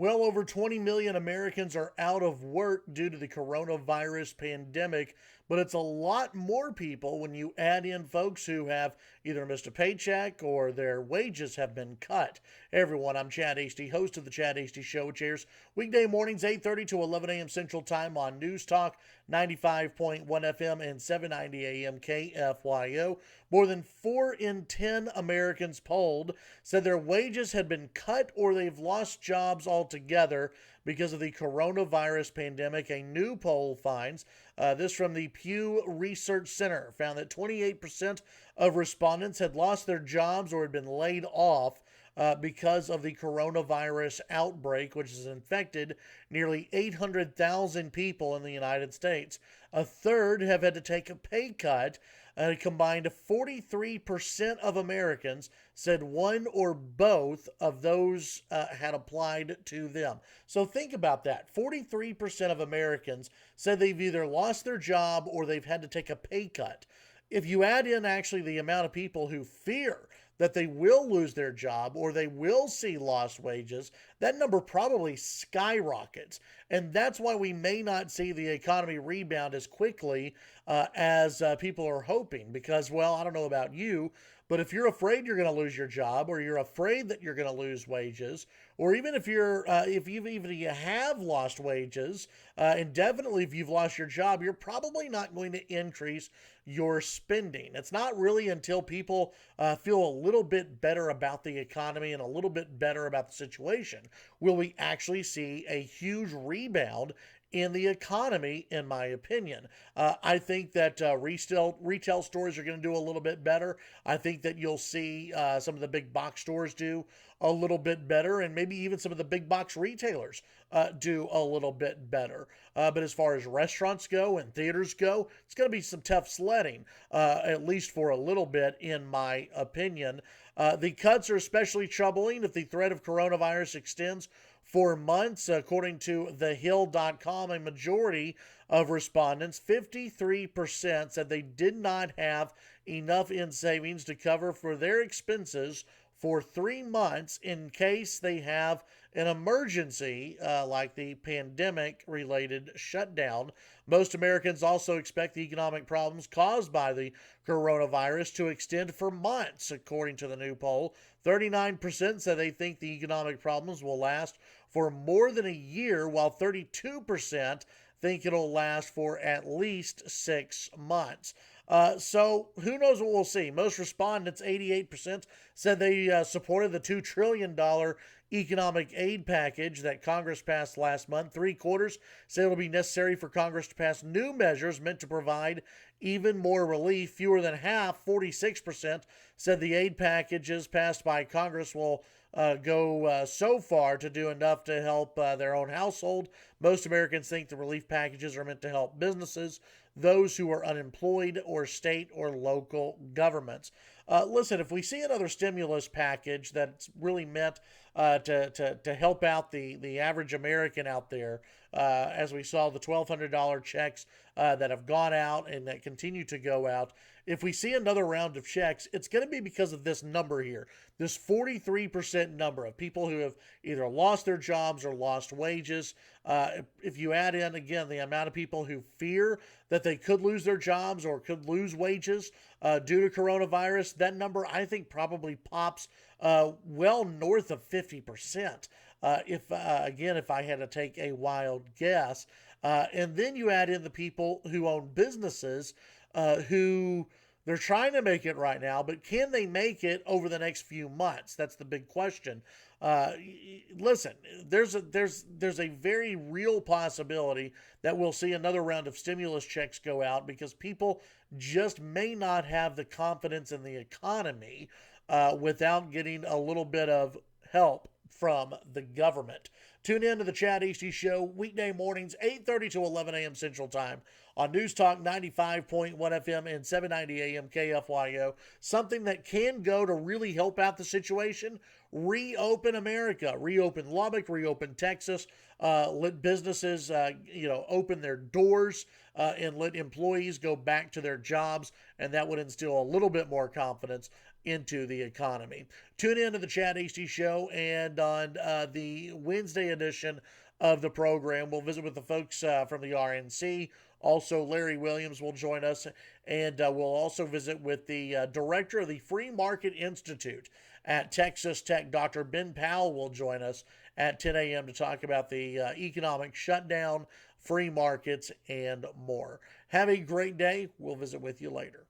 Well over 20 million Americans are out of work due to the coronavirus pandemic, but it's a lot more people when you add in folks who have either missed a paycheck or their wages have been cut. Hey everyone, I'm Chad Hasty, host of the Chad Hasty Show, which airs weekday mornings 8:30 to 11 a.m. Central Time on News Talk 95.1 FM and 790 AM KFYO. More than 4 in 10 Americans polled said their wages had been cut or they've lost jobs altogether because of the coronavirus pandemic. A new poll finds, this from the Pew Research Center, found that 28% of respondents had lost their jobs or had been laid off because of the coronavirus outbreak, which has infected nearly 800,000 people in the United States. A third have had to take a pay cut. A combined 43% of Americans said one or both of those had applied to them. So think about that. 43% of Americans said they've either lost their job or they've had to take a pay cut. If you add in actually the amount of people who fear that they will lose their job or they will see lost wages, that number probably skyrockets. And that's why we may not see the economy rebound as quickly as people are hoping. Because, well, I don't know about you, but if you're afraid you're going to lose your job, or you're afraid that you're going to lose wages, or even if you have lost wages, and definitely if you've lost your job, you're probably not going to increase your spending. It's not really until people feel a little bit better about the economy and a little bit better about the situation will we actually see a huge rebound in the economy, in my opinion. I think that retail stores are going to do a little bit better. I think that you'll see some of the big box stores do a little bit better, and maybe even some of the big box retailers do a little bit better. But as far as restaurants go and theaters go, it's going to be some tough sledding, at least for a little bit, in my opinion. The cuts are especially troubling if the threat of coronavirus extends for months. According to thehill.com, a majority of respondents, 53%, said they did not have enough in savings to cover for their expenses for 3 months in case they have an emergency like the pandemic-related shutdown. Most Americans also expect the economic problems caused by the coronavirus to extend for months. According to the new poll, 39% said they think the economic problems will last for more than a year, while 32% think it'll last for at least 6 months. So who knows what we'll see. Most respondents, 88%, said they supported the $2 trillion economic aid package that Congress passed last month. 3/4 said it'll be necessary for Congress to pass new measures meant to provide even more relief. Fewer than half, 46%, said the aid packages passed by Congress will go so far to do enough to help their own household. Most Americans think the relief packages are meant to help businesses, those who are unemployed, or state or local governments. Listen, if we see another stimulus package that's really meant to help out the average American out there, as we saw the $1,200 checks that have gone out and that continue to go out, if we see another round of checks, it's going to be because of this number here, this 43% number of people who have either lost their jobs or lost wages. If you add in, again, the amount of people who fear that they could lose their jobs or could lose wages due to coronavirus, that number, I think, probably pops well north of 50%. If I had to take a wild guess. And then you add in the people who own businesses who they're trying to make it right now, but can they make it over the next few months? That's the big question. Listen, there's a very real possibility that we'll see another round of stimulus checks go out because people just may not have the confidence in the economy without getting a little bit of help from the government. Tune in to the Chad Hasty Show weekday mornings, 8:30 to 11 a.m. Central Time on News Talk 95.1 FM and 790 AM KFYO. Something that can go to really help out the situation: reopen America, reopen Lubbock, reopen Texas, let businesses, open their doors and let employees go back to their jobs, and that would instill a little bit more confidence into the economy. Tune in to the Chad Hasty Show, and on the Wednesday edition of the program, we'll visit with the folks from the RNC. Also, Larry Williams will join us, and we'll also visit with the director of the Free Market Institute at Texas Tech. Dr. Ben Powell will join us at 10 a.m. to talk about the economic shutdown, free markets, and more. Have a great day. We'll visit with you later.